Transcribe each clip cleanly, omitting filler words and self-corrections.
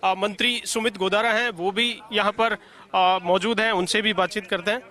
मंत्री सुमित गोदारा हैं, वो भी यहाँ पर मौजूद हैं, उनसे भी बातचीत करते हैं।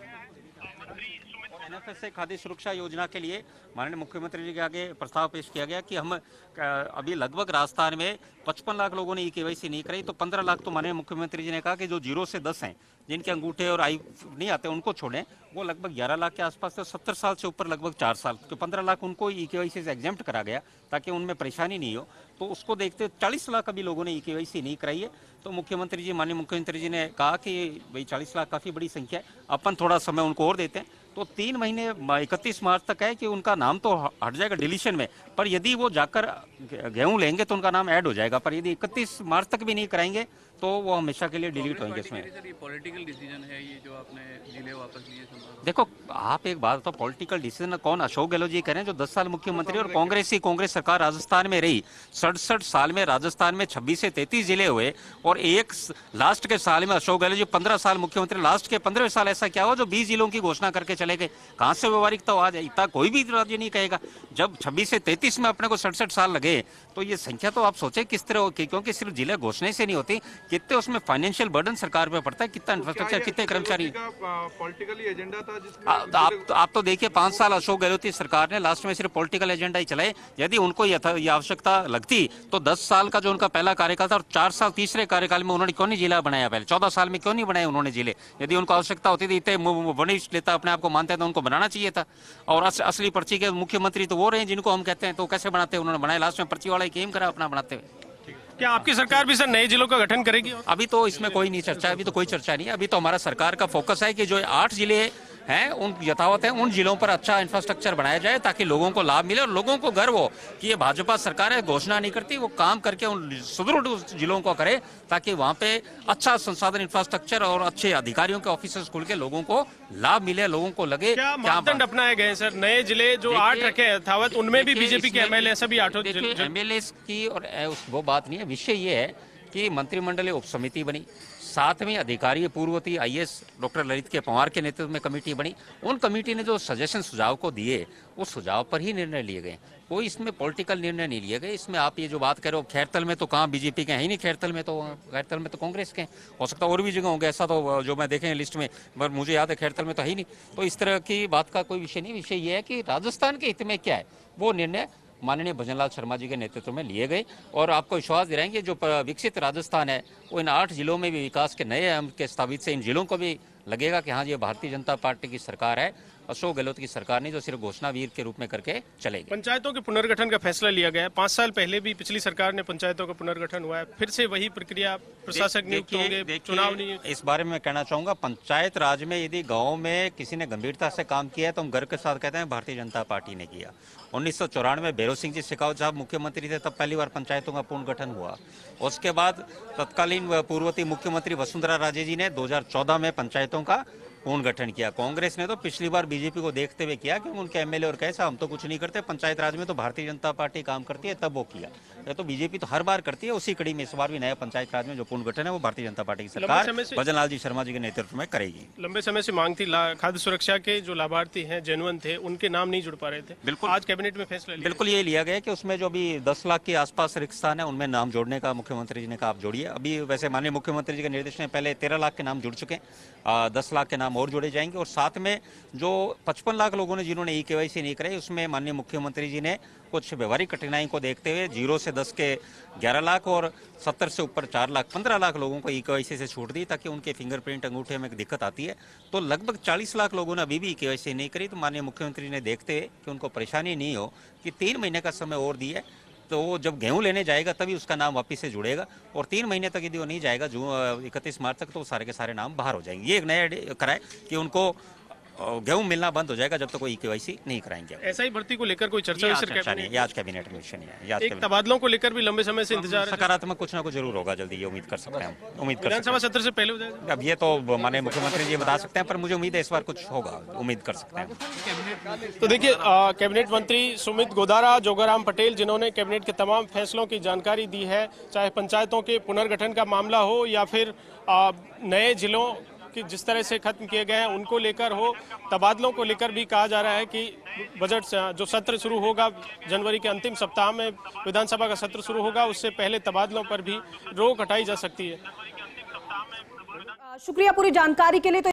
एनएफएसए खाद्य सुरक्षा योजना के लिए माननीय मुख्यमंत्री जी के आगे प्रस्ताव पेश किया गया कि हम अभी लगभग राजस्थान में 55 लाख लोगों ने ई-केवाईसी नहीं कराई, तो 15 लाख तो माननीय मुख्यमंत्री जी ने कहा कि जो 0 से 10 हैं, जिनके अंगूठे और आई नहीं आते उनको छोड़ें, वो लगभग 11 लाख के आसपास, तो 70 साल से ऊपर लगभग 4 साल, तो 15 लाख उनको ई-केवाईसी से एग्जेम्प्ट करा गया ताकि उनमें परेशानी नहीं हो। तो उसको देखते 40 लाख अभी लोगों ने ई-केवाईसी नहीं कराई है। तो मुख्यमंत्री जी, माननीय मुख्यमंत्री जी ने कहा कि भाई 40 लाख काफ़ी बड़ी संख्या है, अपन थोड़ा समय उनको और देते हैं। तो 3 महीने 31 मार्च तक है कि उनका नाम तो हट जाएगा डिलीशन में, पर यदि वो जाकर गेहूं लेंगे तो उनका नाम ऐड हो जाएगा, पर यदि 31 मार्च तक भी नहीं कराएंगे तो वो हमेशा के लिए डिलीट होंगे इसमें। ये पॉलिटिकल डिसीजन है ये जो आपने जिले वापस लिए? देखो, आप एक बात तो पॉलिटिकल डिसीजन कौन, अशोक गहलोत जी कह रहे हैं, जो 10 साल मुख्यमंत्री और कांग्रेस सरकार राजस्थान में रही। 67 साल में राजस्थान में 26 से 33 जिले हुए और एक लास्ट के साल में अशोक गहलोत जी 15 साल मुख्यमंत्री, लास्ट के 15वें साल ऐसा क्या हुआ जो 20 जिलों की घोषणा करके चले गए? कहां से व्यवहारिकता आ जाए? इतना कोई भी राज्य नहीं कहेगा। जब 26 से 33 में अपने को 67 साल लगे, तो ये संख्या तो आप सोचे किस तरह होगी, क्योंकि सिर्फ जिले घोषणा से नहीं होती, कितने उसमें फाइनेंशियल बर्डन सरकार पे पड़ता है, कितना इंफ्रास्ट्रक्चर, कितने कर्मचारी। पॉलिटिकली एजेंडा था जिसमें आप तो देखिए 5 साल अशोक गहलोत सरकार ने लास्ट में सिर्फ पॉलिटिकल एजेंडा ही चलाए। यदि उनको ये आवश्यकता लगती तो 10 साल का जो उनका पहला कार्यकाल था और 4 साल तीसरे कार्यकाल में उन्होंने क्यों नहीं जिला बनाया? पहले 14 साल में क्यों नहीं बनाए उन्होंने जिले? यदि उनको आवश्यकता होती थी, इतने वरिष्ठ नेता अपने आप को मानते हैं तो उनको बनाना चाहिए था। और असली पर्ची के मुख्यमंत्री तो वो रहे जिनको हम कहते हैं, तो कैसे बनाते? उन्होंने बनाए, लास्ट में पर्ची वाला ही गेम करा अपना बनाते हुए। क्या आपकी सरकार भी सर नए जिलों का गठन करेगी? अभी तो इसमें कोई नहीं चर्चा, अभी तो कोई चर्चा नहीं है। अभी तो हमारा सरकार का फोकस है कि जो 8 जिले हैं उन यथावत हैं, उन जिलों पर अच्छा इंफ्रास्ट्रक्चर बनाया जाए ताकि लोगों को लाभ मिले और लोगों को गर्व हो कि ये भाजपा सरकार है, घोषणा नहीं करती, वो काम करके उन सुदृढ़ जिलों को करे ताकि वहां पे अच्छा संसाधन, इंफ्रास्ट्रक्चर और अच्छे अधिकारियों के ऑफिसर्स खुल के लोगों को लाभ मिले, लोगों को लगे। क्या मापदंड अपनाए गए सर? नए जिले जो 8 रखे हैं यथावत, उनमें भी बीजेपी के एमएलए सभी 8 एमएलए की, और वो बात नहीं है। विषय ये है कि मंत्रिमंडलीय उप समिति बनी, 7वें अधिकारी पूर्ववर्ती आईएएस डॉक्टर ललित के पंवार के नेतृत्व में कमेटी बनी। उन कमेटी ने जो सजेशन सुझाव को दिए, उस सुझाव पर ही निर्णय लिए गए, कोई इसमें पॉलिटिकल निर्णय नहीं लिए गए। इसमें आप ये जो बात कर रहे हो, खैरतल में तो कहाँ बीजेपी के हैं ही नहीं, खैरतल में तो कांग्रेस के हैं। हो सकता है और भी जगह होंगे, ऐसा तो जो मैं देखे लिस्ट में, पर मुझे याद है खैरतल में तो है ही नहीं। तो इस तरह की बात का कोई विषय नहीं। विषय ये है कि राजस्थान के हित में क्या है, वो निर्णय माननीय भजनलाल शर्मा जी के नेतृत्व में लिए गए। और आपको विश्वास दिलाएंगे, जो विकसित राजस्थान है वो इन 8 जिलों में भी विकास के नए आयाम के स्थापित से इन जिलों को भी लगेगा कि हाँ, ये भारतीय जनता पार्टी की सरकार है, अशोक गहलोत की सरकार नहीं जो सिर्फ घोषणा वीर के रूप में करके चलेगी। पंचायतों के पुनर्गठन का फैसला लिया गया है। 5 साल पहले भी पिछली सरकार ने पंचायतों का पुनर्गठन हुआ है, फिर से वही प्रक्रिया, प्रशासक नियुक्त होंगे, चुनाव नहीं। इस बारे में मैं कहना चाहूंगा, पंचायत राज में यदि गाँव में किसी ने गंभीरता से काम किया है तो हम गर्व के साथ कहते हैं भारतीय जनता पार्टी ने किया। 1994 में भैरव सिंह जी शेखावत साहब मुख्यमंत्री थे, तब पहली बार पंचायतों का पुनर्गठन हुआ। उसके बाद तत्कालीन पूर्ववर्ती मुख्यमंत्री वसुंधरा राजे जी ने 2014 में पंचायतों का पुनर्गठन किया। कांग्रेस ने तो पिछली बार बीजेपी को देखते हुए किया कि उनके एमएलए और कैसा, हम तो कुछ नहीं करते, पंचायत राज में तो भारतीय जनता पार्टी काम करती है, तब वो किया। ये तो बीजेपी तो हर बार करती है, उसी कड़ी में इस बार भी नया पंचायत राज में जो पुनर्गठन है वो भारतीय जनता पार्टी की सरकार भजनलाल जी शर्मा जी के नेतृत्व में करेगी। लंबे समय से मांग थी, खाद्य सुरक्षा के जो लाभार्थी हैं जेनुइन थे, उनके नाम नहीं जुड़ पा रहे थे। बिल्कुल, आज कैबिनेट में फैसला बिल्कुल ये लिया गया कि उसमें जो अभी 10 लाख के आसपास रिक्त स्थान है उनमें नाम जोड़ने का मुख्यमंत्री जी ने कहा आप जोड़िए। अभी वैसे माननीय मुख्यमंत्री जी के निर्देश में पहले 13 लाख के नाम जुड़ चुके हैं, 10 लाख के नाम और जोड़े जाएंगे। और साथ में जो 55 लाख लोगों ने जिन्होंने ई-केवाईसी नहीं कराई, उसमें माननीय मुख्यमंत्री जी ने कुछ व्यवहारिक कठिनाई को देखते हुए 0 से 10 के 11 लाख और 70 से ऊपर 4 लाख 15 लाख लोगों को ई-केवाईसी से छूट दी, ताकि उनके फिंगरप्रिंट अंगूठे में दिक्कत आती है। तो लगभग 40 लाख लोगों ने अभी भी ई-केवाईसी नहीं करी। तो माननीय मुख्यमंत्री ने देखते हुए कि उनको परेशानी नहीं हो, कि 3 महीने का समय और दिया, तो वो जब गेहूं लेने जाएगा तभी उसका नाम वापस से जुड़ेगा। और 3 महीने तक यदि वो नहीं जाएगा, जो 31 मार्च तक, तो सारे के सारे नाम बाहर हो जाएंगे। ये एक नया कराए कि उनको गेहूं मिलना बंद हो जाएगा जब तक कोई ई-केवाईसी नहीं कराएंगे। ऐसा ही भर्ती को लेकर कोई चर्चा नहीं, आज कैबिनेट में विषय नहीं है। एक तबादलों को लेकर भी लंबे समय से इंतजार है। सकारात्मक कुछ ना कुछ जरूर होगा जल्दी, ये उम्मीद कर सकते हैं हम। उम्मीद कर विधानसभा सत्र से पहले हो जाएगा। अब ये तो माननीय मुख्यमंत्री जी बता सकते हैं, पर मुझे उम्मीद है इस बार कुछ होगा, उम्मीद कर सकते हैं। तो देखिए, कैबिनेट मंत्री सुमित गोदारा, जोगाराम पटेल, जिन्होंने कैबिनेट के तमाम फैसलों की जानकारी दी है, चाहे पंचायतों के पुनर्गठन का मामला हो या फिर नए जिलों कि जिस तरह से खत्म किए गए हैं उनको लेकर हो, तबादलों को लेकर भी कहा जा रहा है कि बजट जो सत्र शुरू होगा जनवरी के अंतिम सप्ताह में विधानसभा का सत्र शुरू होगा, उससे पहले तबादलों पर भी रोक हटाई जा सकती है। शुक्रिया पूरी जानकारी के लिए। तो